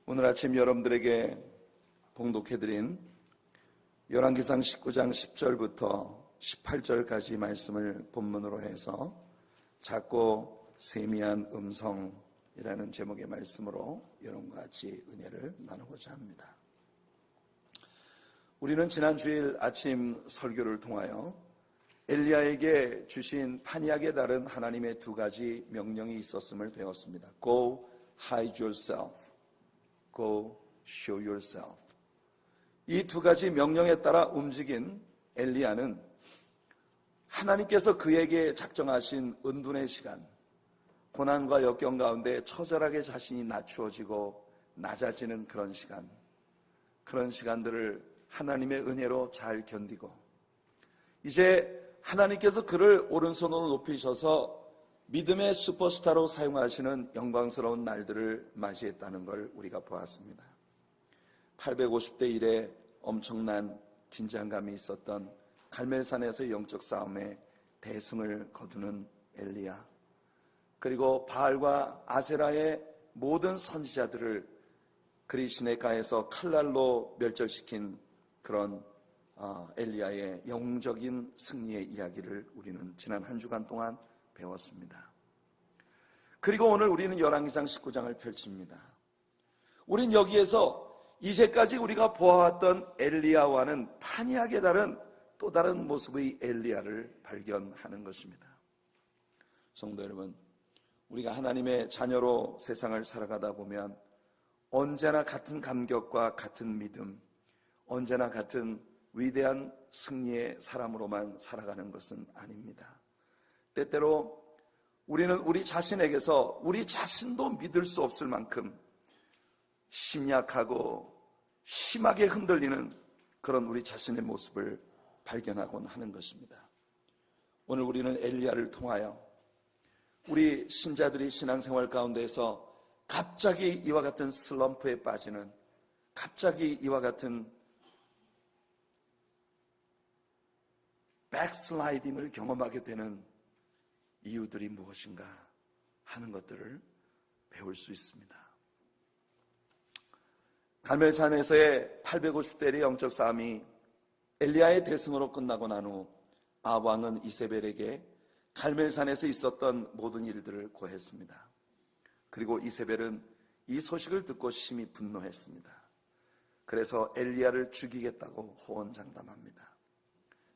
오늘 아침 여러분들에게 봉독해드린 열왕기상 19장 10절부터 18절까지 말씀을 본문으로 해서 작고 세미한 음성이라는 제목의 말씀으로 여러분과 같이 은혜를 나누고자 합니다. 우리는 지난 주일 아침 설교를 통하여 엘리야에게 주신 판이하게 다른 하나님의 두 가지 명령이 있었음을 배웠습니다. Go hide yourself. Go show yourself. 이 두 가지 명령에 따라 움직인 엘리야는 하나님께서 그에게 작정하신 은둔의 시간, 고난과 역경 가운데 처절하게 자신이 낮추어지고 낮아지는 그런 시간들을 하나님의 은혜로 잘 견디고 이제 하나님께서 그를 오른손으로 높이셔서 믿음의 슈퍼스타로 사용하시는 영광스러운 날들을 맞이했다는 걸 우리가 보았습니다. 850대 1에 엄청난 긴장감이 있었던 갈멜산에서 영적 싸움에 대승을 거두는 엘리야, 그리고 바알과 아세라의 모든 선지자들을 그리 시내가에서 칼날로 멸절시킨 그런 엘리야의 영웅적인 승리의 이야기를 우리는 지난 한 주간 동안 배웠습니다. 그리고 오늘 우리는 열왕기상 19장을 펼칩니다. 우린 여기에서 이제까지 우리가 보아왔던 엘리야와는 판이하게 다른 또 다른 모습의 엘리야를 발견하는 것입니다. 성도 여러분, 우리가 하나님의 자녀로 세상을 살아가다 보면 언제나 같은 감격과 같은 믿음, 언제나 같은 위대한 승리의 사람으로만 살아가는 것은 아닙니다. 때때로 우리는 우리 자신에게서 우리 자신도 믿을 수 없을 만큼 심약하고 심하게 흔들리는 그런 우리 자신의 모습을 발견하곤 하는 것입니다. 오늘 우리는 엘리야를 통하여 우리 신자들이 신앙생활 가운데에서 갑자기 이와 같은 슬럼프에 빠지는, 갑자기 이와 같은 백슬라이딩을 경험하게 되는 이유들이 무엇인가 하는 것들을 배울 수 있습니다. 갈멜산에서의 850대의 영적 싸움이 엘리야의 대승으로 끝나고 난 후 아합 왕은 이세벨에게 갈멜산에서 있었던 모든 일들을 고했습니다. 그리고 이세벨은 이 소식을 듣고 심히 분노했습니다. 그래서 엘리야를 죽이겠다고 호언장담합니다.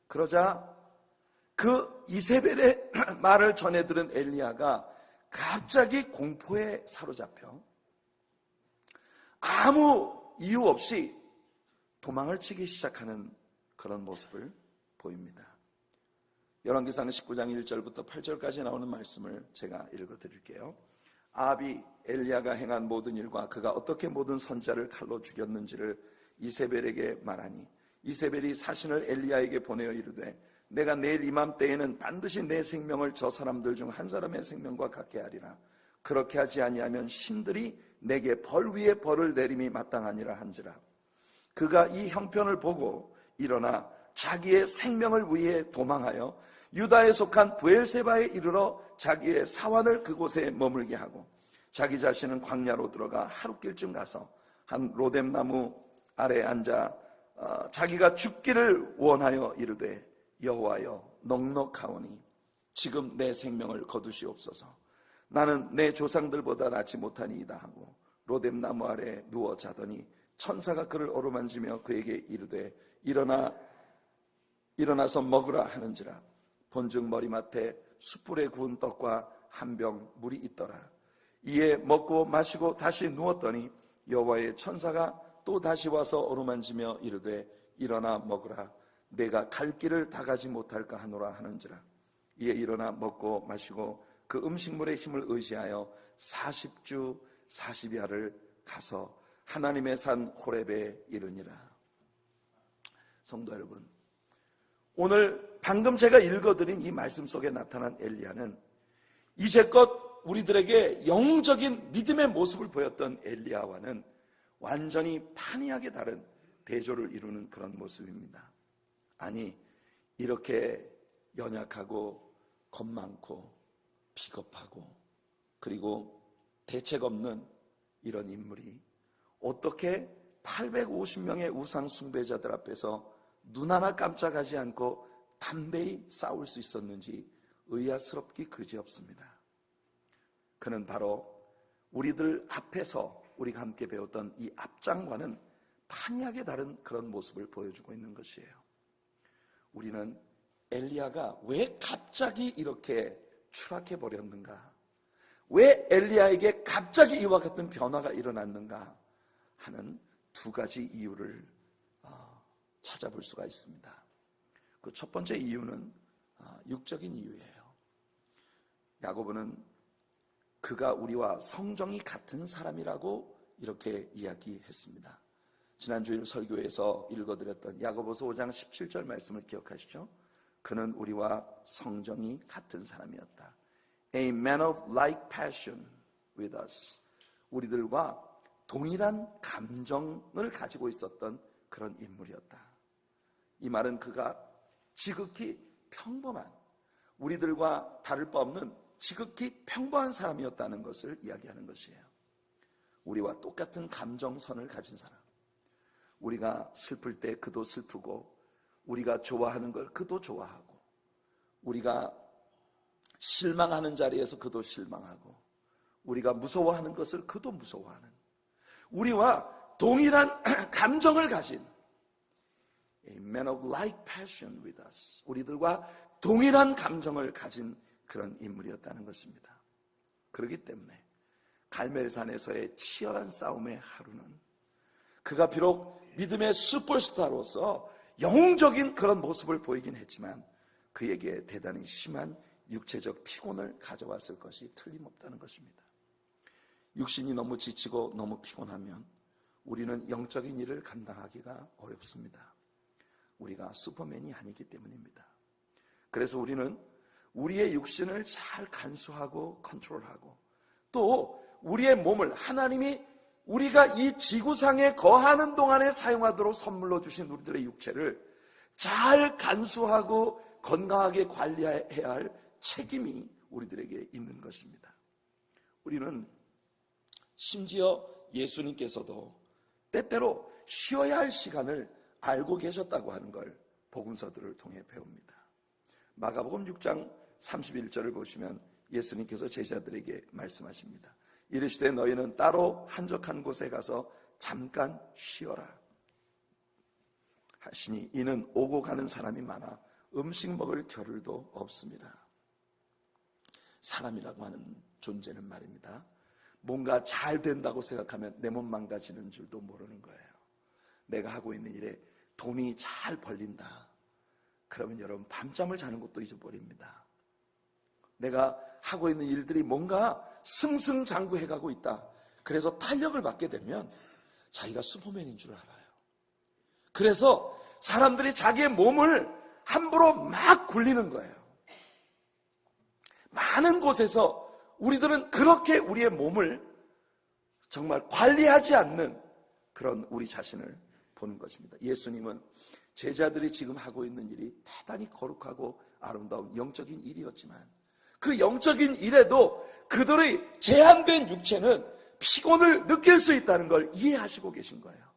그러자 그 이세벨의 말을 전해 들은 엘리야가 갑자기 공포에 사로잡혀 아무 이유 없이 도망을 치기 시작하는 그런 모습을 보입니다. 열왕기상 19장 1절부터 8절까지 나오는 말씀을 제가 읽어드릴게요. 아합이 엘리야가 행한 모든 일과 그가 어떻게 모든 선지자를 칼로 죽였는지를 이세벨에게 말하니 이세벨이 사신을 엘리야에게 보내어 이르되 내가 내일 이맘때에는 반드시 내 생명을 저 사람들 중 한 사람의 생명과 같게 하리라. 그렇게 하지 아니하면 신들이 내게 벌 위에 벌을 내림이 마땅하니라 한지라. 그가 이 형편을 보고 일어나 자기의 생명을 위해 도망하여 유다에 속한 브엘세바에 이르러 자기의 사환을 그곳에 머물게 하고 자기 자신은 광야로 들어가 하룻길쯤 가서 한 로뎀나무 아래 앉아 자기가 죽기를 원하여 이르되 여호와여 넉넉하오니 지금 내 생명을 거두시옵소서. 나는 내 조상들보다 낫지 못하니이다 하고 로뎀나무 아래 누워 자더니 천사가 그를 어루만지며 그에게 이르되 일어나서 먹으라 하는지라. 본즉 머리맡에 숯불에 구운 떡과 한 병 물이 있더라. 이에 먹고 마시고 다시 누웠더니 여호와의 천사가 또 다시 와서 어루만지며 이르되 일어나 먹으라. 내가 갈 길을 다 가지 못할까 하노라 하는지라. 이에 일어나 먹고 마시고 그 음식물의 힘을 의지하여 40주 40야를 가서 하나님의 산 호렙에 이르니라. 성도 여러분, 오늘 방금 제가 읽어드린 이 말씀 속에 나타난 엘리야는 이제껏 우리들에게 영적인 믿음의 모습을 보였던 엘리야와는 완전히 판이하게 다른 대조를 이루는 그런 모습입니다. 아니, 이렇게 연약하고 겁 많고 비겁하고 그리고 대책 없는 이런 인물이 어떻게 850명의 우상 숭배자들 앞에서 눈 하나 깜짝하지 않고 담대히 싸울 수 있었는지 의아스럽기 그지없습니다. 그는 바로 우리들 앞에서 우리가 함께 배웠던 이 앞장과는 판이하게 다른 그런 모습을 보여주고 있는 것이에요. 우리는 엘리야가 왜 갑자기 이렇게 추락해 버렸는가, 왜 엘리야에게 갑자기 이와 같은 변화가 일어났는가 하는 두 가지 이유를 찾아볼 수가 있습니다. 그 첫 번째 이유는 육적인 이유예요. 야고보는 그가 우리와 성정이 같은 사람이라고 이렇게 이야기했습니다. 지난주일 설교에서 읽어드렸던 야고보서 5장 17절 말씀을 기억하시죠? 그는 우리와 성정이 같은 사람이었다. A man of like passion with us. 우리들과 동일한 감정을 가지고 있었던 그런 인물이었다. 이 말은 그가 지극히 평범한, 우리들과 다를 바 없는 지극히 평범한 사람이었다는 것을 이야기하는 것이에요. 우리와 똑같은 감정선을 가진 사람. 우리가 슬플 때 그도 슬프고, 우리가 좋아하는 걸 그도 좋아하고, 우리가 실망하는 자리에서 그도 실망하고, 우리가 무서워하는 것을 그도 무서워하는, 우리와 동일한 감정을 가진 A man of like passion with us. 우리들과 동일한 감정을 가진 그런 인물이었다는 것입니다. 그렇기 때문에 갈멜산에서의 치열한 싸움의 하루는 그가 비록 믿음의 슈퍼스타로서 영웅적인 그런 모습을 보이긴 했지만 그에게 대단히 심한 육체적 피곤을 가져왔을 것이 틀림없다는 것입니다. 육신이 너무 지치고 너무 피곤하면 우리는 영적인 일을 감당하기가 어렵습니다. 우리가 슈퍼맨이 아니기 때문입니다. 그래서 우리는 우리의 육신을 잘 간수하고 컨트롤하고, 또 우리의 몸을 하나님이 우리가 이 지구상에 거하는 동안에 사용하도록 선물로 주신 우리들의 육체를 잘 간수하고 건강하게 관리해야 할 책임이 우리들에게 있는 것입니다. 우리는 심지어 예수님께서도 때때로 쉬어야 할 시간을 알고 계셨다고 하는 걸 복음서들을 통해 배웁니다. 마가복음 6장 31절을 보시면 예수님께서 제자들에게 말씀하십니다. 이르시되 너희는 따로 한적한 곳에 가서 잠깐 쉬어라 하시니 이는 오고 가는 사람이 많아 음식 먹을 겨를도 없습니다. 사람이라고 하는 존재는 말입니다, 뭔가 잘 된다고 생각하면 내 몸 망가지는 줄도 모르는 거예요. 내가 하고 있는 일에 돈이 잘 벌린다 그러면 여러분 밤잠을 자는 것도 잊어버립니다. 내가 하고 있는 일들이 뭔가 승승장구해가고 있다, 그래서 탄력을 받게 되면 자기가 슈퍼맨인 줄 알아요. 그래서 사람들이 자기의 몸을 함부로 막 굴리는 거예요. 많은 곳에서 우리들은 그렇게 우리의 몸을 정말 관리하지 않는 그런 우리 자신을 보는 것입니다. 예수님은 제자들이 지금 하고 있는 일이 대단히 거룩하고 아름다운 영적인 일이었지만 그 영적인 일에도 그들의 제한된 육체는 피곤을 느낄 수 있다는 걸 이해하시고 계신 거예요.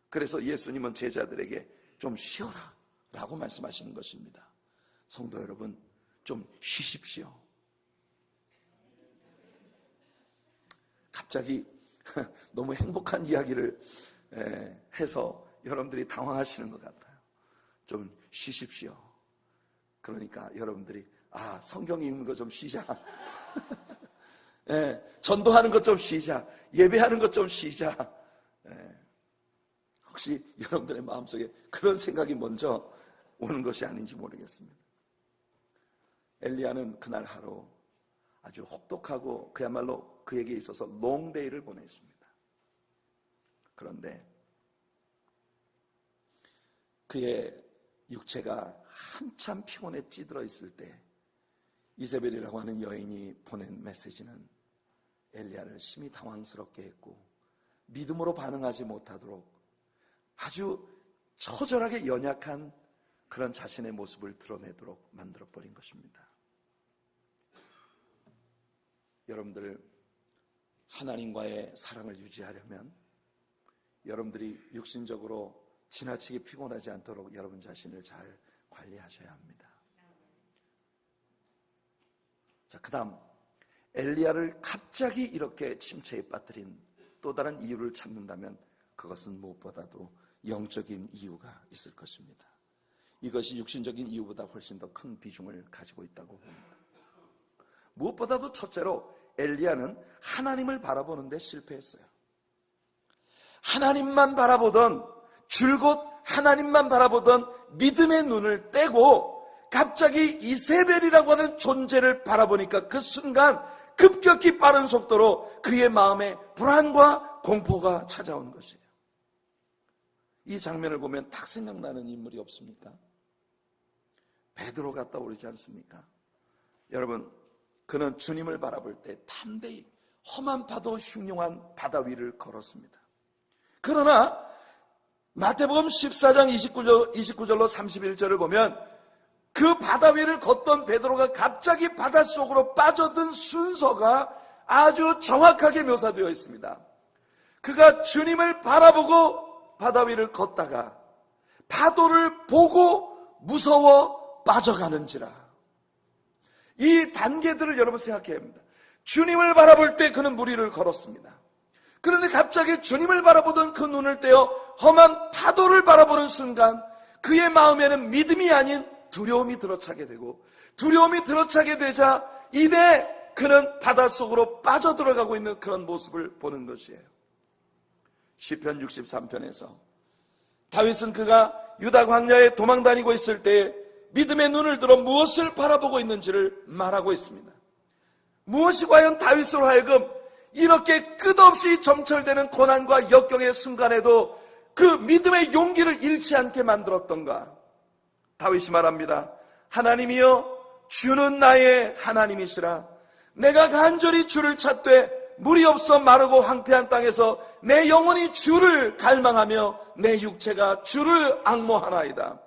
그래서 예수님은 제자들에게 좀 쉬어라 라고 말씀하시는 것입니다. 성도 여러분, 좀 쉬십시오. 갑자기 너무 행복한 이야기를 해서 여러분들이 당황하시는 것 같아요. 좀 쉬십시오. 그러니까 여러분들이 성경 읽는 거 좀 쉬자. 전도하는 것 좀 쉬자. 예배하는 것 좀 쉬자. 혹시 여러분들의 마음속에 그런 생각이 먼저 오는 것이 아닌지 모르겠습니다. 엘리야는 그날 하루 아주 혹독하고 그야말로 그에게 있어서 롱데이를 보냈습니다. 그런데 그의 육체가 한참 피곤에 찌들어 있을 때 이세벨이라고 하는 여인이 보낸 메시지는 엘리야를 심히 당황스럽게 했고 믿음으로 반응하지 못하도록 아주 처절하게 연약한 그런 자신의 모습을 드러내도록 만들어버린 것입니다. 여러분들, 하나님과의 사랑을 유지하려면 여러분들이 육신적으로 지나치게 피곤하지 않도록 여러분 자신을 잘 관리하셔야 합니다. 자, 그 다음 엘리야를 갑자기 이렇게 침체에 빠뜨린 또 다른 이유를 찾는다면 그것은 무엇보다도 영적인 이유가 있을 것입니다. 이것이 육신적인 이유보다 훨씬 더 큰 비중을 가지고 있다고 봅니다. 무엇보다도 첫째로 엘리야는 하나님을 바라보는 데 실패했어요. 하나님만 바라보던, 줄곧 하나님만 바라보던 믿음의 눈을 떼고 갑자기 이세벨이라고 하는 존재를 바라보니까 그 순간 급격히 빠른 속도로 그의 마음에 불안과 공포가 찾아온 것이에요. 이 장면을 보면 딱 생각나는 인물이 없습니까? 베드로가 떠오르지 않습니까? 여러분, 그는 주님을 바라볼 때 담대히 험한 파도 흉흉한 바다 위를 걸었습니다. 그러나 마태복음 14장 29절로 31절을 보면 그 바다 위를 걷던 베드로가 갑자기 바닷속으로 빠져든 순서가 아주 정확하게 묘사되어 있습니다. 그가 주님을 바라보고 바다 위를 걷다가 파도를 보고 무서워 빠져가는지라. 이 단계들을 여러분 생각해야 합니다. 주님을 바라볼 때 그는 물 위를 걸었습니다. 그런데 갑자기 주님을 바라보던 그 눈을 떼어 험한 파도를 바라보는 순간 그의 마음에는 믿음이 아닌 두려움이 들어차게 되고, 두려움이 들어차게 되자 이내 그는 바닷속으로 빠져들어가고 있는 그런 모습을 보는 것이에요. 시편 63편에서 다윗은 그가 유다 광야에 도망다니고 있을 때 믿음의 눈을 들어 무엇을 바라보고 있는지를 말하고 있습니다. 무엇이 과연 다윗으로 하여금 이렇게 끝없이 점철되는 고난과 역경의 순간에도 그 믿음의 용기를 잃지 않게 만들었던가? 다윗이 말합니다. 하나님이여, 주는 나의 하나님이시라. 내가 간절히 주를 찾되 물이 없어 마르고 황폐한 땅에서 내 영혼이 주를 갈망하며 내 육체가 주를 앙모하나이다.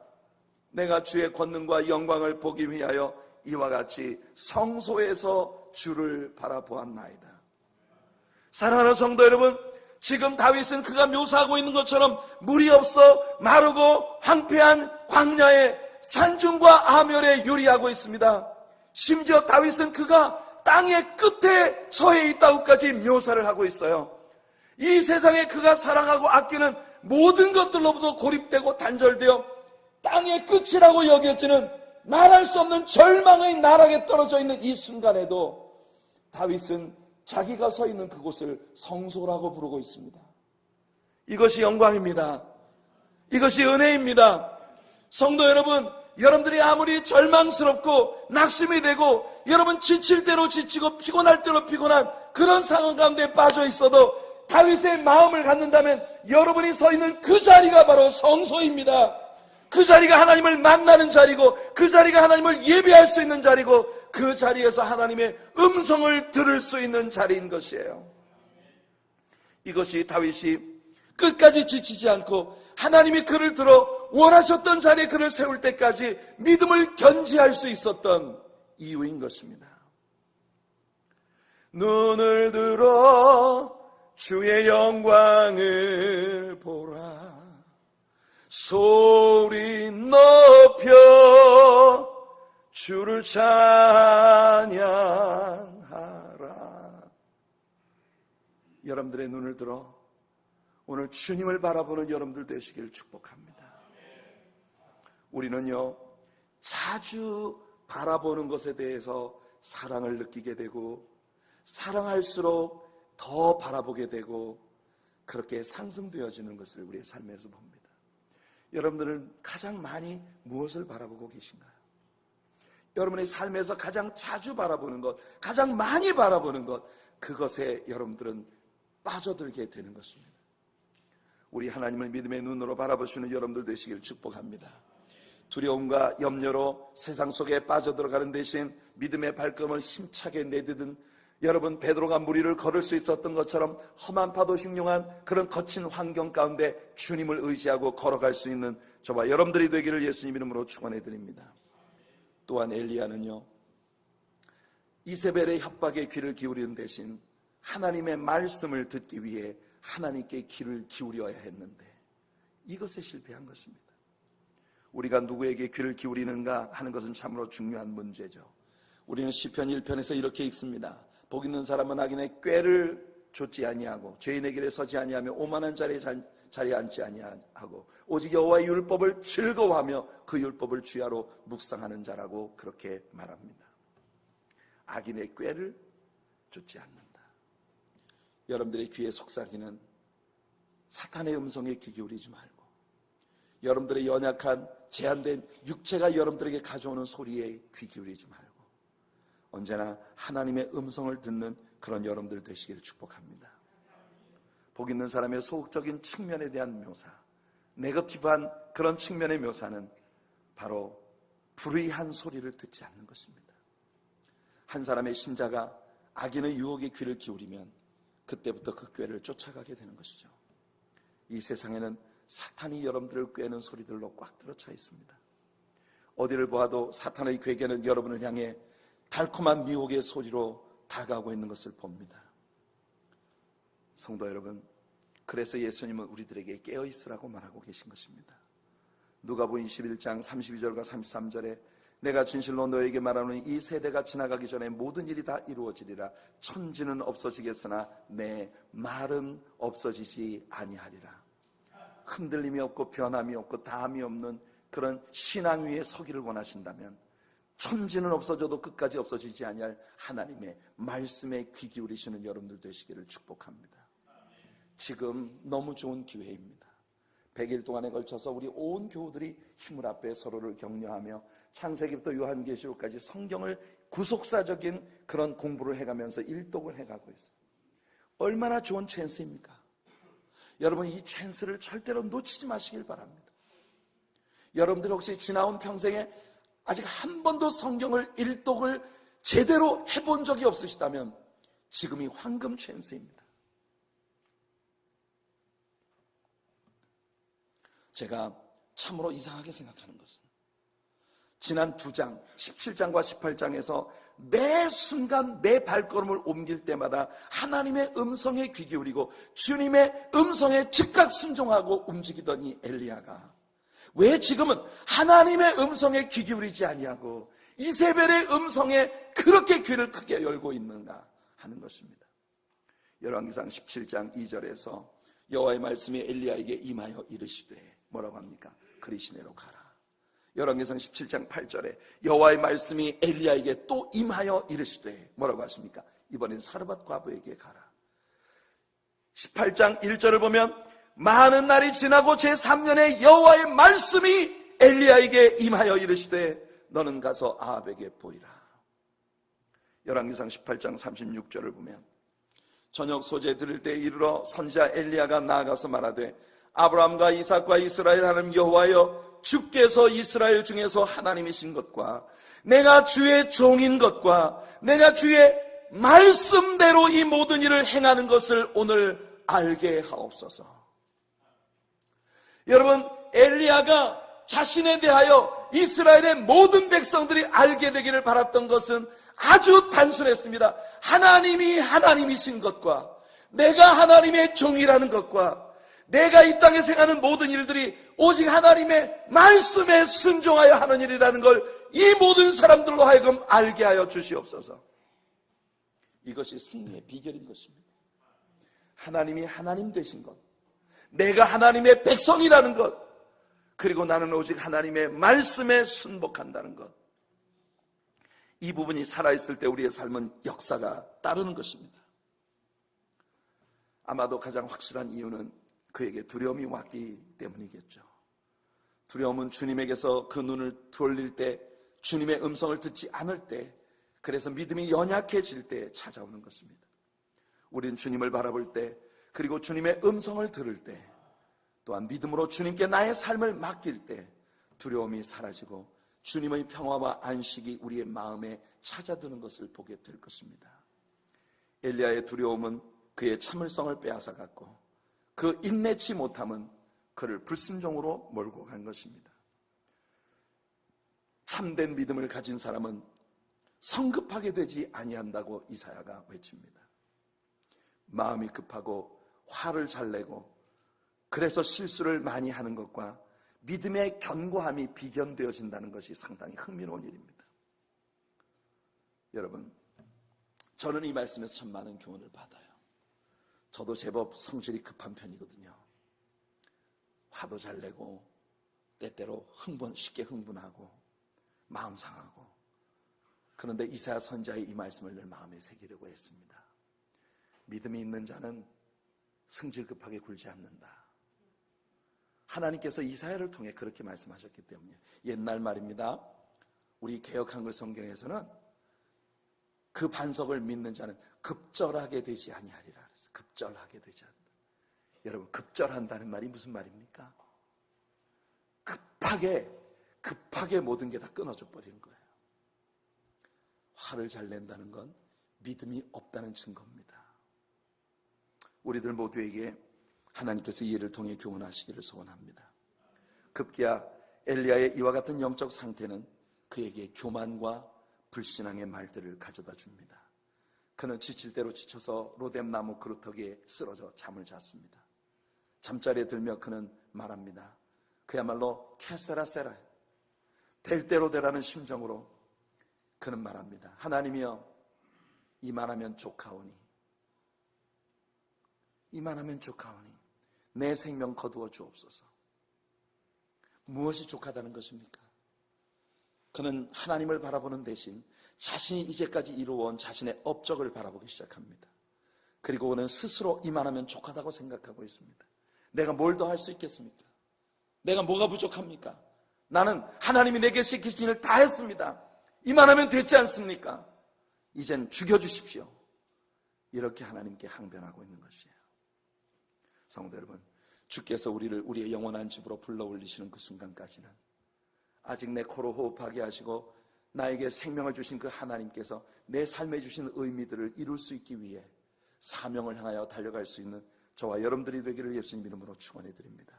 내가 주의 권능과 영광을 보기 위하여 이와 같이 성소에서 주를 바라보았나이다. 사랑하는 성도 여러분, 지금 다윗은 그가 묘사하고 있는 것처럼 물이 없어 마르고 황폐한 광야에 산중과 아멸에 요리하고 있습니다. 심지어 다윗은 그가 땅의 끝에 처해 있다고까지 묘사를 하고 있어요. 이 세상에 그가 사랑하고 아끼는 모든 것들로부터 고립되고 단절되어 땅의 끝이라고 여겨지는 말할 수 없는 절망의 나락에 떨어져 있는 이 순간에도 다윗은 자기가 서 있는 그곳을 성소라고 부르고 있습니다. 이것이 영광입니다. 이것이 은혜입니다. 성도 여러분, 여러분들이 아무리 절망스럽고 낙심이 되고 여러분 지칠 대로 지치고 피곤할 대로 피곤한 그런 상황 가운데 빠져 있어도 다윗의 마음을 갖는다면 여러분이 서 있는 그 자리가 바로 성소입니다. 그 자리가 하나님을 만나는 자리고, 그 자리가 하나님을 예배할 수 있는 자리고, 그 자리에서 하나님의 음성을 들을 수 있는 자리인 것이에요. 이것이 다윗이 끝까지 지치지 않고 하나님이 그를 들어 원하셨던 자리에 그를 세울 때까지 믿음을 견지할 수 있었던 이유인 것입니다. 눈을 들어 주의 영광을 보라. 소리 높여 주를 찬양하라. 여러분들의 눈을 들어 오늘 주님을 바라보는 여러분들 되시기를 축복합니다. 우리는요, 자주 바라보는 것에 대해서 사랑을 느끼게 되고 사랑할수록 더 바라보게 되고 그렇게 상승되어지는 것을 우리의 삶에서 봅니다. 여러분들은 가장 많이 무엇을 바라보고 계신가요? 여러분의 삶에서 가장 자주 바라보는 것, 가장 많이 바라보는 것, 그것에 여러분들은 빠져들게 되는 것입니다. 우리 하나님을 믿음의 눈으로 바라보시는 여러분들 되시길 축복합니다. 두려움과 염려로 세상 속에 빠져들어가는 대신 믿음의 발걸음을 힘차게 내딛은 여러분, 베드로가 물 위를 걸을 수 있었던 것처럼 험한 파도 흉흉한 그런 거친 환경 가운데 주님을 의지하고 걸어갈 수 있는 저와 여러분들이 되기를 예수님 이름으로 축원해 드립니다. 또한 엘리야는요, 이세벨의 협박에 귀를 기울이는 대신 하나님의 말씀을 듣기 위해 하나님께 귀를 기울여야 했는데 이것에 실패한 것입니다. 우리가 누구에게 귀를 기울이는가 하는 것은 참으로 중요한 문제죠. 우리는 시편 1편에서 이렇게 읽습니다. 복 있는 사람은 악인의 꾀를 좇지 아니하고 죄인의 길에 서지 아니하며 오만한 자리에 앉지 아니하고 오직 여호와의 율법을 즐거워하며 그 율법을 주야로 묵상하는 자라고 그렇게 말합니다. 악인의 꾀를 좇지 않는다. 여러분들의 귀에 속삭이는 사탄의 음성에 귀 기울이지 말고, 여러분들의 연약한 제한된 육체가 여러분들에게 가져오는 소리에 귀 기울이지 말고 언제나 하나님의 음성을 듣는 그런 여러분들 되시기를 축복합니다. 복 있는 사람의 소극적인 측면에 대한 묘사, 네거티브한 그런 측면의 묘사는 바로 불의한 소리를 듣지 않는 것입니다. 한 사람의 신자가 악인의 유혹에 귀를 기울이면 그때부터 그 꾀를 쫓아가게 되는 것이죠. 이 세상에는 사탄이 여러분들을 꾀는 소리들로 꽉 들어차 있습니다. 어디를 보아도 사탄의 괴계는 여러분을 향해 달콤한 미혹의 소리로 다가오고 있는 것을 봅니다. 성도 여러분, 그래서 예수님은 우리들에게 깨어있으라고 말하고 계신 것입니다. 누가복음 21장 32절과 33절에 내가 진실로 너에게 말하노니 이 세대가 지나가기 전에 모든 일이 다 이루어지리라. 천지는 없어지겠으나 내 말은 없어지지 아니하리라. 흔들림이 없고 변함이 없고 다함이 없는 그런 신앙 위에 서기를 원하신다면 천지는 없어져도 끝까지 없어지지 아니할 하나님의 말씀에 귀 기울이시는 여러분들 되시기를 축복합니다. 지금 너무 좋은 기회입니다. 100일 동안에 걸쳐서 우리 온 교우들이 힘을 합해 서로를 격려하며 창세기부터 요한계시록까지 성경을 구속사적인 그런 공부를 해가면서 일독을 해가고 있어요. 얼마나 좋은 찬스입니까? 여러분, 이 찬스를 절대로 놓치지 마시길 바랍니다. 여러분들 혹시 지나온 평생에 아직 한 번도 성경을 일독을 제대로 해본 적이 없으시다면 지금이 황금 찬스입니다. 제가 참으로 이상하게 생각하는 것은 지난 2장 17장과 18장에서 매 순간 매 발걸음을 옮길 때마다 하나님의 음성에 귀 기울이고 주님의 음성에 즉각 순종하고 움직이던 이 엘리야가 왜 지금은 하나님의 음성에 귀 기울이지 아니하고 이세벨의 음성에 그렇게 귀를 크게 열고 있는가 하는 것입니다. 열왕기상 17장 2절에서 여호와의 말씀이 엘리야에게 임하여 이르시되 뭐라고 합니까? 그리 시내로 가라. 열왕기상 17장 8절에 여호와의 말씀이 엘리야에게 또 임하여 이르시되 뭐라고 하십니까? 이번엔 사르밧 과부에게 가라. 18장 1절을 보면 많은 날이 지나고 제3년에 여호와의 말씀이 엘리야에게 임하여 이르시되 너는 가서 아합에게 보이라. 열왕기상 18장 36절을 보면 저녁 소재 들을 때 이르러 선지자 엘리야가 나아가서 말하되 아브라함과 이삭과 이스라엘 하나님 여호와여 주께서 이스라엘 중에서 하나님이신 것과 내가 주의 종인 것과 내가 주의 말씀대로 이 모든 일을 행하는 것을 오늘 알게 하옵소서. 여러분, 엘리야가 자신에 대하여 이스라엘의 모든 백성들이 알게 되기를 바랐던 것은 아주 단순했습니다. 하나님이 하나님이신 것과 내가 하나님의 종이라는 것과 내가 이 땅에 행하는 모든 일들이 오직 하나님의 말씀에 순종하여 하는 일이라는 걸 이 모든 사람들로 하여금 알게 하여 주시옵소서. 이것이 승리의 비결인 것입니다. 하나님이 하나님 되신 것, 내가 하나님의 백성이라는 것, 그리고 나는 오직 하나님의 말씀에 순복한다는 것, 이 부분이 살아있을 때 우리의 삶은 역사가 따르는 것입니다. 아마도 가장 확실한 이유는 그에게 두려움이 왔기 때문이겠죠. 두려움은 주님에게서 그 눈을 돌릴 때, 주님의 음성을 듣지 않을 때, 그래서 믿음이 연약해질 때 찾아오는 것입니다. 우리는 주님을 바라볼 때, 그리고 주님의 음성을 들을 때, 또한 믿음으로 주님께 나의 삶을 맡길 때 두려움이 사라지고 주님의 평화와 안식이 우리의 마음에 찾아드는 것을 보게 될 것입니다. 엘리야의 두려움은 그의 참을성을 빼앗아갔고 그 인내치 못함은 그를 불순종으로 몰고 간 것입니다. 참된 믿음을 가진 사람은 성급하게 되지 아니한다고 이사야가 외칩니다. 마음이 급하고 화를 잘 내고 그래서 실수를 많이 하는 것과 믿음의 견고함이 비견되어진다는 것이 상당히 흥미로운 일입니다. 여러분, 저는 이 말씀에서 참 많은 교훈을 받아요. 저도 제법 성질이 급한 편이거든요. 화도 잘 내고 때때로 쉽게 흥분하고 마음 상하고. 그런데 이사야 선지자의 이 말씀을 늘 마음에 새기려고 했습니다. 믿음이 있는 자는 성질 급하게 굴지 않는다. 하나님께서 이사야를 통해 그렇게 말씀하셨기 때문에 옛날 말입니다. 우리 개역한글 성경에서는 그 반석을 믿는 자는 급절하게 되지 아니하리라 그랬어요. 급절하게 되지 않는다. 여러분, 급절한다는 말이 무슨 말입니까? 급하게 모든 게 다 끊어져 버리는 거예요. 화를 잘 낸다는 건 믿음이 없다는 증거입니다. 우리들 모두에게 하나님께서 이 일을 통해 교훈하시기를 소원합니다. 급기야 엘리야의 이와 같은 영적 상태는 그에게 교만과 불신앙의 말들을 가져다 줍니다. 그는 지칠 대로 지쳐서 로뎀나무 그루터기에 쓰러져 잠을 잤습니다. 잠자리에 들며 그는 말합니다. 그야말로 캐세라세라, 될 대로 되라는 심정으로 그는 말합니다. 하나님이여, 이만하면 족하오니 내 생명 거두어 주옵소서. 무엇이 족하다는 것입니까? 그는 하나님을 바라보는 대신 자신이 이제까지 이루어온 자신의 업적을 바라보기 시작합니다. 그리고 그는 스스로 이만하면 족하다고 생각하고 있습니다. 내가 뭘 더 할 수 있겠습니까? 내가 뭐가 부족합니까? 나는 하나님이 내게 시키신 일을 다 했습니다. 이만하면 됐지 않습니까? 이젠 죽여주십시오. 이렇게 하나님께 항변하고 있는 것이에요. 성도 여러분, 주께서 우리를 우리의 영원한 집으로 불러 올리시는 그 순간까지는 아직 내 코로 호흡하게 하시고 나에게 생명을 주신 그 하나님께서 내 삶에 주신 의미들을 이룰 수 있기 위해 사명을 향하여 달려갈 수 있는 저와 여러분들이 되기를 예수님 이름으로 축원해 드립니다.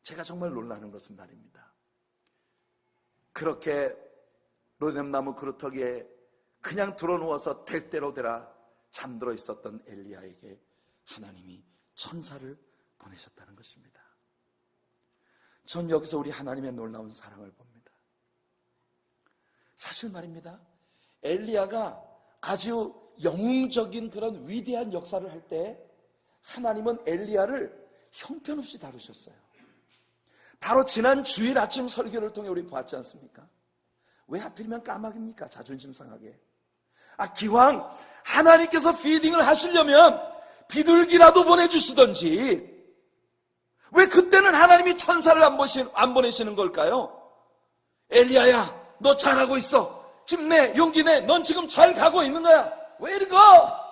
제가 정말 놀라는 것은 말입니다. 그렇게 로뎀나무 그루터기에 그냥 드러누워서 될 대로 되라 잠들어 있었던 엘리야에게 하나님이 천사를 보내셨다는 것입니다. 전 여기서 우리 하나님의 놀라운 사랑을 봅니다. 사실 말입니다. 엘리야가 아주 영웅적인 그런 위대한 역사를 할 때 하나님은 엘리야를 형편없이 다루셨어요. 바로 지난 주일 아침 설교를 통해 우리 보았지 않습니까? 왜 하필이면 까마귀입니까? 자존심 상하게. 기왕 하나님께서 피딩을 하시려면 비둘기라도 보내주시던지 왜 그때는 하나님이 천사를 안 보내시는 걸까요? 엘리야야, 너 잘하고 있어. 힘내, 용기 내. 넌 지금 잘 가고 있는 거야. 왜 이런 거?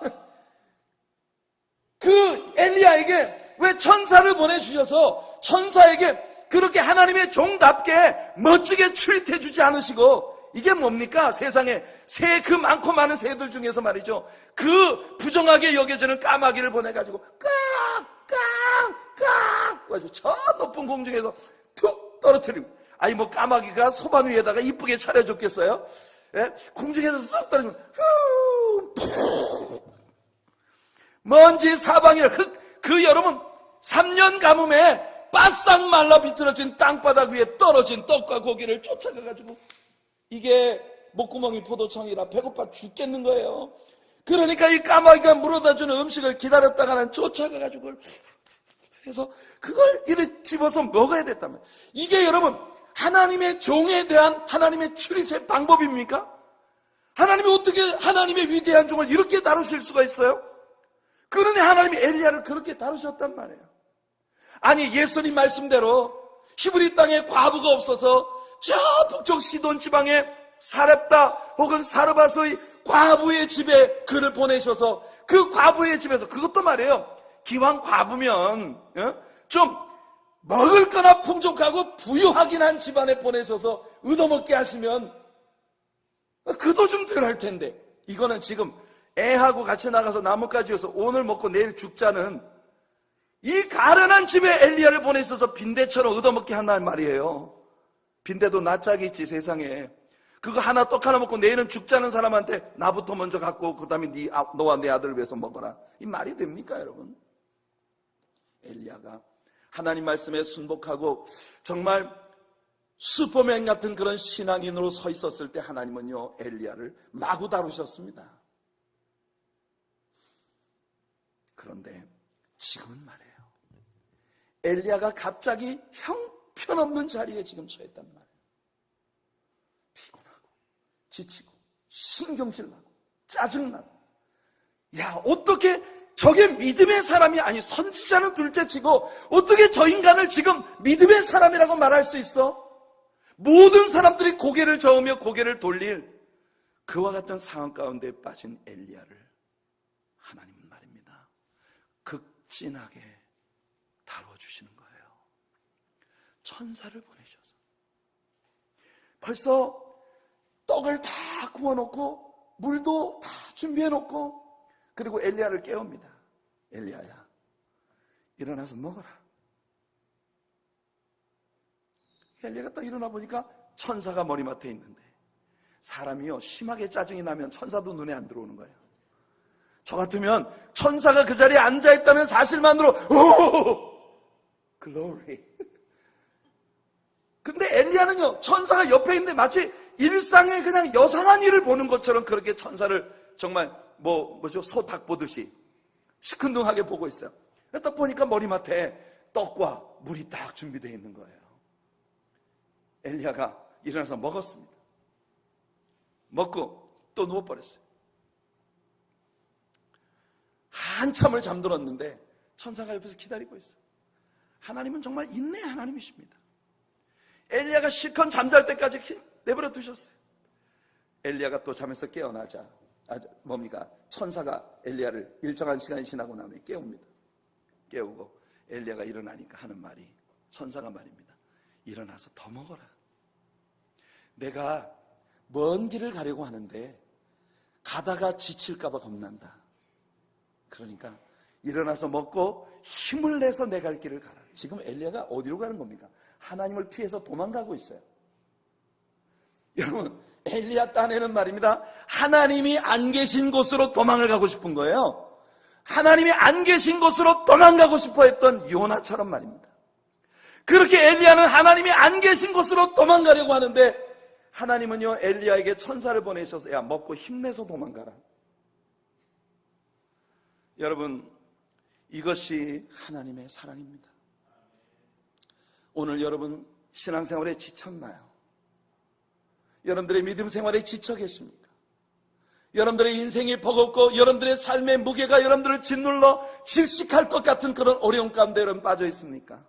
그 엘리야에게 왜 천사를 보내주셔서 천사에게 그렇게 하나님의 종답게 멋지게 출입해 주지 않으시고, 이게 뭡니까? 세상에 그 많고 많은 새들 중에서 말이죠, 그 부정하게 여겨지는 까마귀를 보내가지고 깍깍깍 가지고 저 높은 공중에서 툭 떨어뜨리고, 뭐 까마귀가 소반 위에다가 이쁘게 차려줬겠어요? 예? 공중에서 쑥 떨어지면 먼지 사방이나 흙, 그 여러분 3년 가뭄에 바싹 말라 비틀어진 땅바닥 위에 떨어진 떡과 고기를 쫓아가가지고, 이게 목구멍이 포도청이라 배고파 죽겠는 거예요. 그러니까 이 까마귀가 물어다주는 음식을 기다렸다가는 쫓아가가지고 해서 그걸 이렇게 집어서 먹어야 됐다면, 이게 여러분 하나님의 종에 대한 하나님의 출입의 방법입니까? 하나님이 어떻게 하나님의 위대한 종을 이렇게 다루실 수가 있어요? 그러니 하나님이 엘리야를 그렇게 다루셨단 말이에요. 예수님 말씀대로 히브리 땅에 과부가 없어서 저 북쪽 시돈 지방에 사렙다 혹은 사르밧의 과부의 집에 그를 보내셔서 그 과부의 집에서, 그것도 말이에요, 기왕 과부면 좀 먹을 거나 풍족하고 부유하긴 한 집안에 보내셔서 얻어먹게 하시면 그도 좀 덜 할 텐데, 이거는 지금 애하고 같이 나가서 나뭇가지 져서 오늘 먹고 내일 죽자는 이 가련한 집에 엘리야를 보내셔서 빈대처럼 얻어먹게 한다는 말이에요. 빈대도 낯짝이 있지 세상에. 그거 하나 떡 하나 먹고 내일은 죽자는 사람한테 나부터 먼저 갖고 그 다음에 너와 내 아들을 위해서 먹어라. 이 말이 됩니까 여러분? 엘리야가 하나님 말씀에 순복하고 정말 슈퍼맨 같은 그런 신앙인으로 서 있었을 때 하나님은요 엘리야를 마구 다루셨습니다. 그런데 지금은 말이에요, 엘리야가 갑자기 형편없는 자리에 지금 처했단 말이에요. 피곤하고 지치고 신경질나고 짜증나고, 야 어떻게 저게 믿음의 사람이 아니, 선지자는 둘째치고 어떻게 저 인간을 지금 믿음의 사람이라고 말할 수 있어? 모든 사람들이 고개를 저으며 고개를 돌릴 그와 같은 상황 가운데 빠진 엘리야를 하나님은 말입니다, 극진하게 다뤄주시는 거예요. 천사를 보내셔서 벌써 떡을 다 구워놓고 물도 다 준비해놓고, 그리고 엘리야를 깨웁니다. 엘리야야, 일어나서 먹어라. 엘리야가 딱 일어나 보니까 천사가 머리맡에 있는데, 사람이요 심하게 짜증이 나면 천사도 눈에 안 들어오는 거예요. 저 같으면 천사가 그 자리에 앉아있다는 사실만으로 오! 글로리. 근데 엘리야는요 천사가 옆에 있는데 마치 일상의 그냥 여상한 일을 보는 것처럼 그렇게 천사를 정말 뭐죠? 소닭 보듯이 시큰둥하게 보고 있어요. 딱 보니까 머리맡에 떡과 물이 딱 준비되어 있는 거예요. 엘리야가 일어나서 먹었습니다. 먹고 또 누워버렸어요. 한참을 잠들었는데 천사가 옆에서 기다리고 있어요. 하나님은 정말 인내 하나님이십니다. 엘리야가 실컷 잠잘 때까지 내버려 두셨어요. 엘리야가 또 잠에서 깨어나자 천사가 엘리야를 일정한 시간이 지나고 나면 깨웁니다. 깨우고 엘리야가 일어나니까 하는 말이, 천사가 말입니다, 일어나서 더 먹어라. 내가 먼 길을 가려고 하는데 가다가 지칠까 봐 겁난다. 그러니까 일어나서 먹고 힘을 내서 내 갈 길을 가라. 지금 엘리야가 어디로 가는 겁니까? 하나님을 피해서 도망가고 있어요. 여러분, 엘리야 딴에는 말입니다, 하나님이 안 계신 곳으로 도망을 가고 싶은 거예요. 하나님이 안 계신 곳으로 도망가고 싶어 했던 요나처럼 말입니다. 그렇게 엘리야는 하나님이 안 계신 곳으로 도망가려고 하는데, 하나님은요 엘리야에게 천사를 보내셔서 야 먹고 힘내서 도망가라. 여러분, 이것이 하나님의 사랑입니다. 오늘 여러분 신앙생활에 지쳤나요? 여러분들의 믿음 생활에 지쳐 계십니까? 여러분들의 인생이 버겁고 여러분들의 삶의 무게가 여러분들을 짓눌러 질식할 것 같은 그런 어려움 가운데 여러분 빠져 있습니까?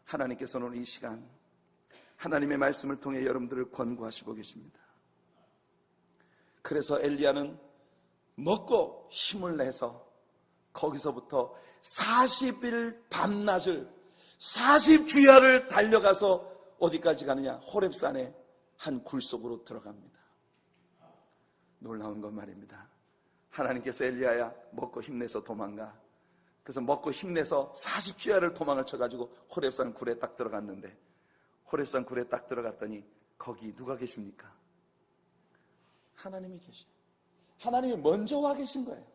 하나님께서는 오늘 이 시간 하나님의 말씀을 통해 여러분들을 권고하시고 계십니다. 그래서 엘리야는 먹고 힘을 내서 거기서부터 40일 밤낮을 40주야를 달려가서 어디까지 가느냐? 호렙산의 한 굴 속으로 들어갑니다. 놀라운 건 말입니다, 하나님께서 엘리야야 먹고 힘내서 도망가. 그래서 먹고 힘내서 40주야를 도망을 쳐가지고 호렙산 굴에 딱 들어갔는데, 호렙산 굴에 딱 들어갔더니 거기 누가 계십니까? 하나님이 계셔요. 하나님이 먼저 와 계신 거예요.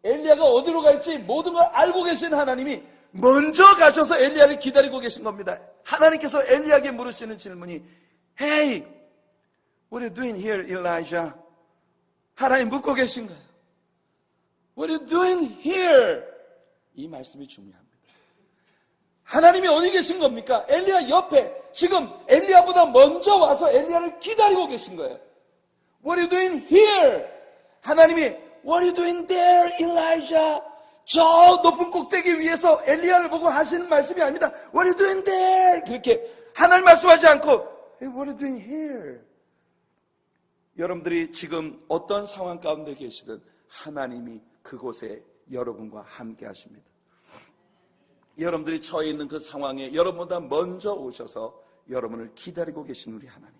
엘리야가 어디로 갈지 모든 걸 알고 계신 하나님이 먼저 가셔서 엘리야를 기다리고 계신 겁니다. 하나님께서 엘리야에게 물으시는 질문이 Hey, what are you doing here, Elijah? 하나님 묻고 계신 거예요. What are you doing here? 이 말씀이 중요합니다. 하나님이 어디 계신 겁니까? 엘리야 옆에 지금 엘리야보다 먼저 와서 엘리야를 기다리고 계신 거예요. What are you doing here? 하나님이 What are you doing there, Elijah? 저 높은 꼭대기 위에서 엘리야를 보고 하시는 말씀이 아닙니다. What are you doing there? 그렇게 하나님 말씀하지 않고 hey, What are you doing here? 여러분들이 지금 어떤 상황 가운데 계시든 하나님이 그곳에 여러분과 함께 하십니다. 여러분들이 처해 있는 그 상황에 여러분보다 먼저 오셔서 여러분을 기다리고 계신 우리 하나님,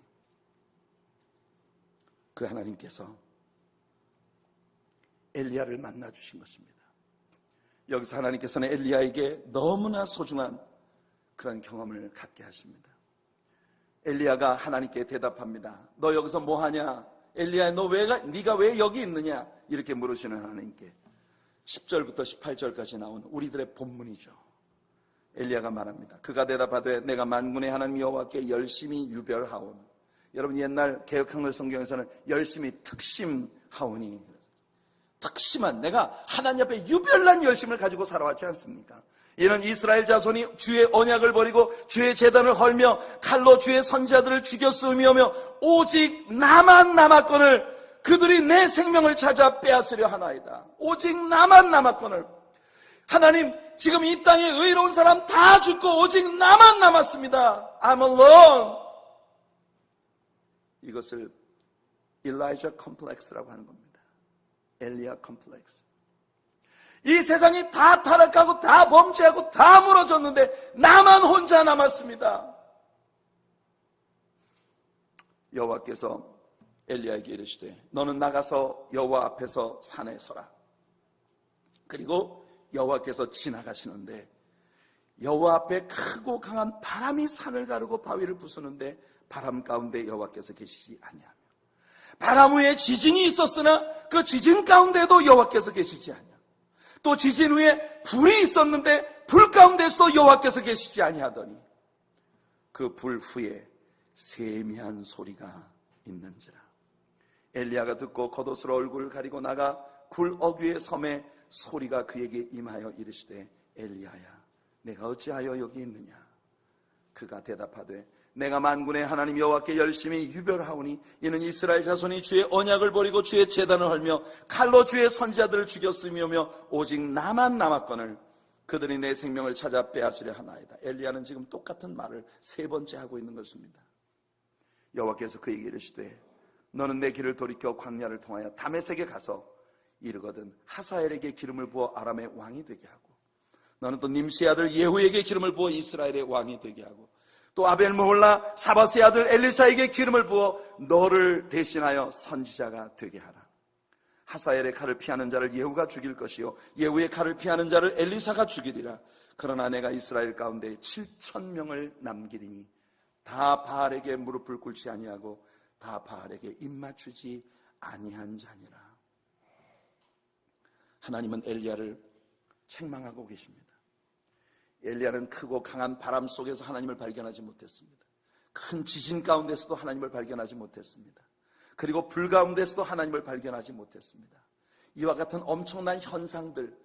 그 하나님께서 엘리야를 만나 주신 것입니다. 여기서 하나님께서는 엘리야에게 너무나 소중한 그런 경험을 갖게 하십니다. 엘리야가 하나님께 대답합니다. 너 여기서 뭐 하냐? 엘리야, 네가 왜 여기 있느냐? 이렇게 물으시는 하나님께 10절부터 18절까지 나오는 우리들의 본문이죠. 엘리야가 말합니다. 그가 대답하되 내가 만군의 하나님 여호와께 열심히 유별하오니. 여러분 옛날 개역한글 성경에서는 열심히 특심하오니, 특심한, 내가 하나님 앞에 유별난 열심을 가지고 살아왔지 않습니까? 이는 이스라엘 자손이 주의 언약을 버리고 주의 제단을 헐며 칼로 주의 선지자들을 죽여 쓰미오며 오직 나만 남았거늘 그들이 내 생명을 찾아 빼앗으려 하나이다. 오직 나만 남았거늘. 하나님, 지금 이 땅에 의로운 사람 다 죽고 오직 나만 남았습니다. I'm alone. 이것을 일라이자 컴플렉스라고 하는 겁니다. 엘리야 컴플렉스. 이 세상이 다 타락하고 다 범죄하고 다 무너졌는데 나만 혼자 남았습니다. 여호와께서 엘리야에게 이르시되 너는 나가서 여호와 앞에서 산에 서라. 그리고 여호와께서 지나가시는데 여호와 앞에 크고 강한 바람이 산을 가르고 바위를 부수는데 바람 가운데 여호와께서 계시지 아니하며 바람 후에 지진이 있었으나 그 지진 가운데도 여호와께서 계시지 아니하며 또 지진 후에 불이 있었는데 불 가운데서도 여호와께서 계시지 아니하더니 그 불 후에 세미한 소리가 있는지라. 엘리야가 듣고 겉옷으로 얼굴을 가리고 나가 굴 어귀의 섬에 소리가 그에게 임하여 이르시되 엘리야야 내가 어찌하여 여기 있느냐. 그가 대답하되 내가 만군의 하나님 여호와께 열심히 유별하오니 이는 이스라엘 자손이 주의 언약을 버리고 주의 제단을 헐며 칼로 주의 선지자들을 죽였으며 오직 나만 남았거늘 그들이 내 생명을 찾아 빼앗으려 하나이다. 엘리야는 지금 똑같은 말을 세 번째 하고 있는 것입니다. 여호와께서 그에게 이르시되 너는 내 길을 돌이켜 광야를 통하여 다메섹에 가서 이르거든 하사엘에게 기름을 부어 아람의 왕이 되게 하고 너는 또 님시의 아들 예후에게 기름을 부어 이스라엘의 왕이 되게 하고 또 아벨므홀라 사바스의 아들 엘리사에게 기름을 부어 너를 대신하여 선지자가 되게 하라. 하사엘의 칼을 피하는 자를 예후가 죽일 것이요 예후의 칼을 피하는 자를 엘리사가 죽이리라. 그러나 내가 이스라엘 가운데 7,000명을 남기리니 다 바알에게 무릎을 꿇지 아니하고 다 바알에게 입맞추지 아니한 자니라. 하나님은 엘리야를 책망하고 계십니다. 엘리야는 크고 강한 바람 속에서 하나님을 발견하지 못했습니다. 큰 지진 가운데서도 하나님을 발견하지 못했습니다. 그리고 불 가운데서도 하나님을 발견하지 못했습니다. 이와 같은 엄청난 현상들,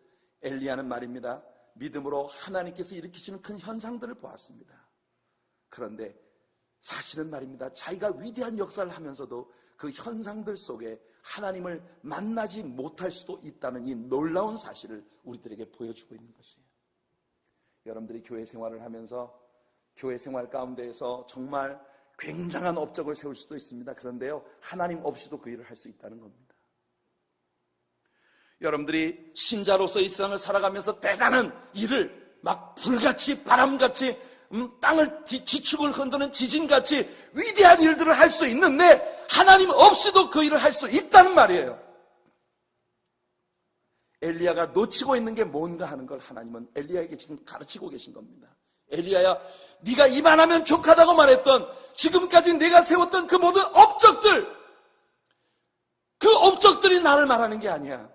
엘리야는 말입니다, 믿음으로 하나님께서 일으키시는 큰 현상들을 보았습니다. 그런데 사실은 말입니다, 자기가 위대한 역사를 하면서도 그 현상들 속에 하나님을 만나지 못할 수도 있다는 이 놀라운 사실을 우리들에게 보여주고 있는 것이에요. 여러분들이 교회 생활을 하면서 교회 생활 가운데에서 정말 굉장한 업적을 세울 수도 있습니다. 그런데요, 하나님 없이도 그 일을 할 수 있다는 겁니다. 여러분들이 신자로서 이 세상을 살아가면서 대단한 일을 막 불같이 바람같이 땅을 지축을 흔드는 지진같이 위대한 일들을 할 수 있는데 하나님 없이도 그 일을 할 수 있다는 말이에요. 엘리야가 놓치고 있는 게 뭔가 하는 걸 하나님은 엘리야에게 지금 가르치고 계신 겁니다. 엘리야야, 네가 이만하면 족하다고 말했던 지금까지 내가 세웠던 그 모든 업적들, 그 업적들이 나를 말하는 게 아니야.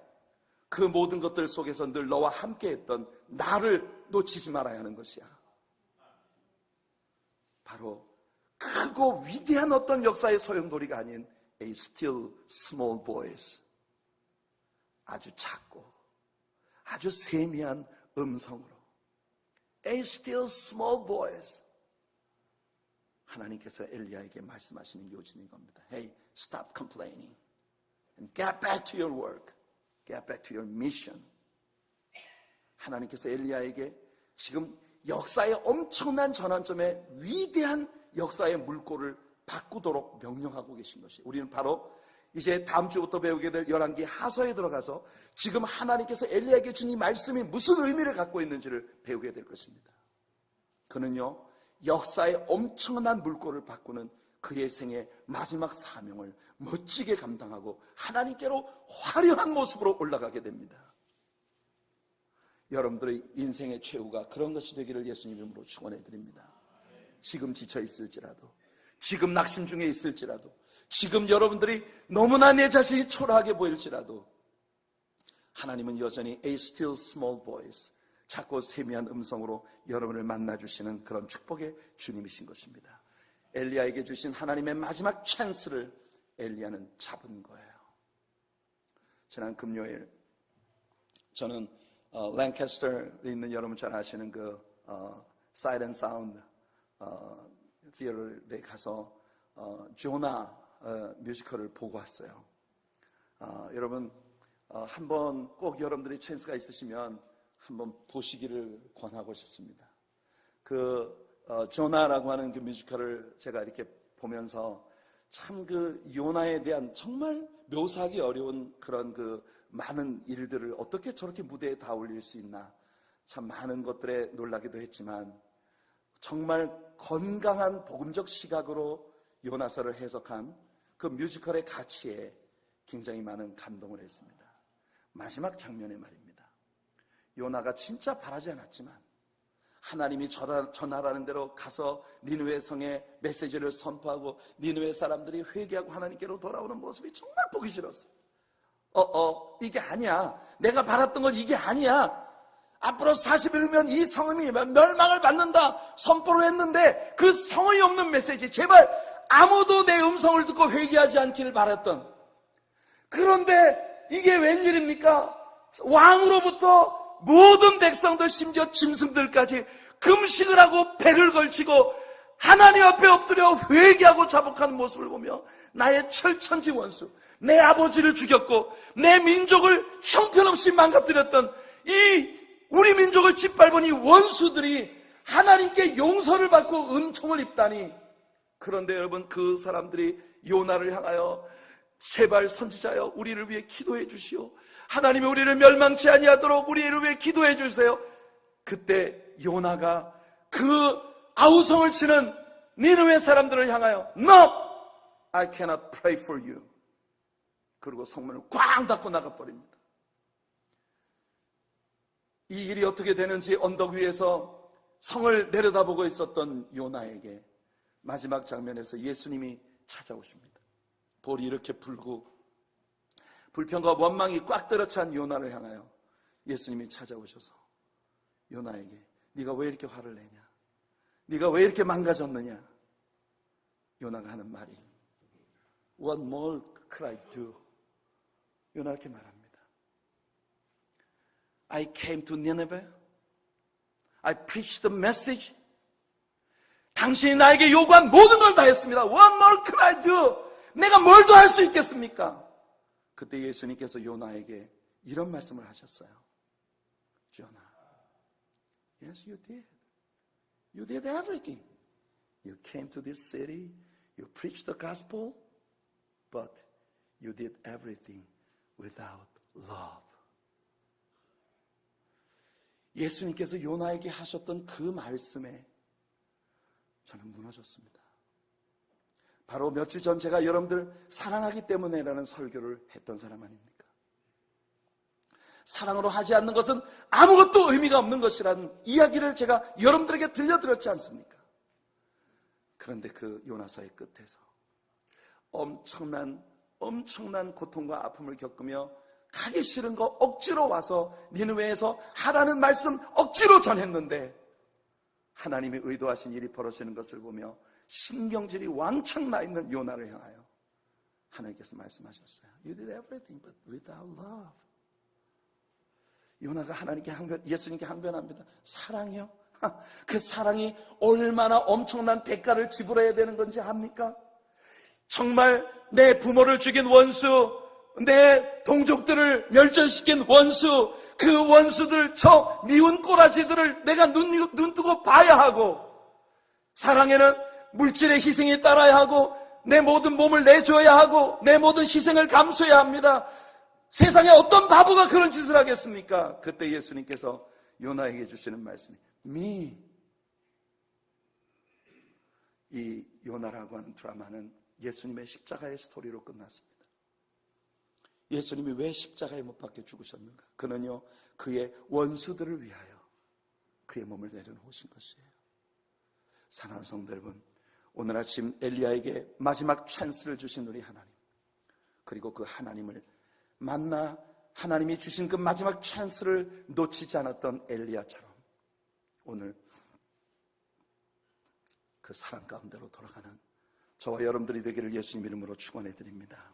그 모든 것들 속에서 늘 너와 함께 했던 나를 놓치지 말아야 하는 것이야. 바로 크고 위대한 어떤 역사의 소용돌이가 아닌 a still small voice, 아주 작고 아주 세미한 음성으로 a still small voice, 하나님께서 엘리야에게 말씀하시는 요지인 겁니다. Hey, stop complaining and get back to your work, get back to your mission. 하나님께서 엘리야에게 지금 역사의 엄청난 전환점에 위대한 역사의 물꼬를 바꾸도록 명령하고 계신 것이, 우리는 바로 이제 다음 주부터 배우게 될 열왕기 하서에 들어가서 지금 하나님께서 엘리야에게 준 이 말씀이 무슨 의미를 갖고 있는지를 배우게 될 것입니다. 그는요, 역사의 엄청난 물꼬를 바꾸는 그의 생의 마지막 사명을 멋지게 감당하고 하나님께로 화려한 모습으로 올라가게 됩니다. 여러분들의 인생의 최후가 그런 것이 되기를 예수님 이름으로 축원해 드립니다. 지금 지쳐 있을지라도, 지금 낙심 중에 있을지라도, 지금 여러분들이 너무나 내 자신이 초라하게 보일지라도 하나님은 여전히 a still small voice, 작고 세미한 음성으로 여러분을 만나주시는 그런 축복의 주님이신 것입니다. 엘리야에게 주신 하나님의 마지막 찬스를 엘리야는 잡은 거예요. 지난 금요일 저는 랭캐스터에 있는 여러분 잘 아시는 그 사이렌 사운드 티어터에 가서 조나 뮤지컬을 보고 왔어요. 여러분 한번 꼭 여러분들이 찬스가 있으시면 한번 보시기를 권하고 싶습니다. 조나라고 하는 그 뮤지컬을 제가 이렇게 보면서 참 그 요나에 대한 정말 묘사하기 어려운 그런 그 많은 일들을 어떻게 저렇게 무대에 다 올릴 수 있나, 참 많은 것들에 놀라기도 했지만 정말 건강한 복음적 시각으로 요나서를 해석한 그 뮤지컬의 가치에 굉장히 많은 감동을 했습니다. 마지막 장면에 말입니다. 요나가 진짜 바라지 않았지만 하나님이 전하라는 대로 가서 니느웨 성에 메시지를 선포하고 니느웨 사람들이 회개하고 하나님께로 돌아오는 모습이 정말 보기 싫었어요. 이게 아니야. 내가 바랐던 건 이게 아니야. 앞으로 40일 후면 이 성이 멸망을 받는다 선포를 했는데 그 성의 없는 메시지, 제발 아무도 내 음성을 듣고 회개하지 않기를 바랐던, 그런데 이게 웬일입니까? 왕으로부터 모든 백성들, 심지어 짐승들까지 금식을 하고 배를 걸치고 하나님 앞에 엎드려 회개하고 자복하는 모습을 보며 나의 철천지 원수, 내 아버지를 죽였고 내 민족을 형편없이 망가뜨렸던 이 우리 민족을 짓밟은 이 원수들이 하나님께 용서를 받고 은총을 입다니. 그런데 여러분, 그 사람들이 요나를 향하여 제발 선지자여 우리를 위해 기도해 주시오, 하나님이 우리를 멸망치 아니하도록 우리를 위해 기도해 주세요. 그때 요나가 그 아우성을 치는 니느웨 사람들을 향하여 No! I cannot pray for you. 그리고 성문을 꽝 닫고 나가버립니다. 이 일이 어떻게 되는지 언덕 위에서 성을 내려다보고 있었던 요나에게 마지막 장면에서 예수님이 찾아오십니다. 볼이 이렇게 불고 불평과 원망이 꽉 들어찬 요나를 향하여 예수님이 찾아오셔서 요나에게 네가 왜 이렇게 화를 내냐, 네가 왜 이렇게 망가졌느냐. 요나가 하는 말이 What more could I do? 요나가 이렇게 말합니다. I came to Nineveh. I preached the message. 당신이 나에게 요구한 모든 걸 다 했습니다. What more could I do? 내가 뭘 더 할 수 있겠습니까? 그때 예수님께서 요나에게 이런 말씀을 하셨어요. 조나, yes, you did. You did everything. You came to this city. You preached the gospel. But you did everything without love. 예수님께서 요나에게 하셨던 그 말씀에 저는 무너졌습니다. 바로 며칠 전 제가 여러분들 사랑하기 때문에라는 설교를 했던 사람 아닙니까? 사랑으로 하지 않는 것은 아무것도 의미가 없는 것이라는 이야기를 제가 여러분들에게 들려드렸지 않습니까? 그런데 그 요나서의 끝에서 엄청난 고통과 아픔을 겪으며 가기 싫은 거 억지로 와서 니느웨에서 하라는 말씀 억지로 전했는데 하나님이 의도하신 일이 벌어지는 것을 보며 신경질이 왕창 나 있는 요나를 향하여 하나님께서 말씀하셨어요. You did everything but without love. 요나가 예수님께 항변합니다. 사랑이요? 그 사랑이 얼마나 엄청난 대가를 지불해야 되는 건지 압니까? 정말 내 부모를 죽인 원수, 내 동족들을 멸절시킨 원수, 그 원수들, 저 미운 꼬라지들을 내가 눈 뜨고 봐야 하고, 사랑에는 물질의 희생이 따라야 하고, 내 모든 몸을 내줘야 하고, 내 모든 희생을 감수해야 합니다. 세상에 어떤 바보가 그런 짓을 하겠습니까? 그때 예수님께서 요나에게 주시는 말씀이 Me. 이 요나라고 하는 드라마는 예수님의 십자가의 스토리로 끝났습니다. 예수님이 왜 십자가에 못 박혀 죽으셨는가? 그는요, 그의 원수들을 위하여 그의 몸을 내려놓으신 것이에요. 사랑하는 성도 여러분, 오늘 아침 엘리야에게 마지막 찬스를 주신 우리 하나님, 그리고 그 하나님을 만나 하나님이 주신 그 마지막 찬스를 놓치지 않았던 엘리야처럼 오늘 그 사랑 가운데로 돌아가는 저와 여러분들이 되기를 예수님 이름으로 축원해 드립니다.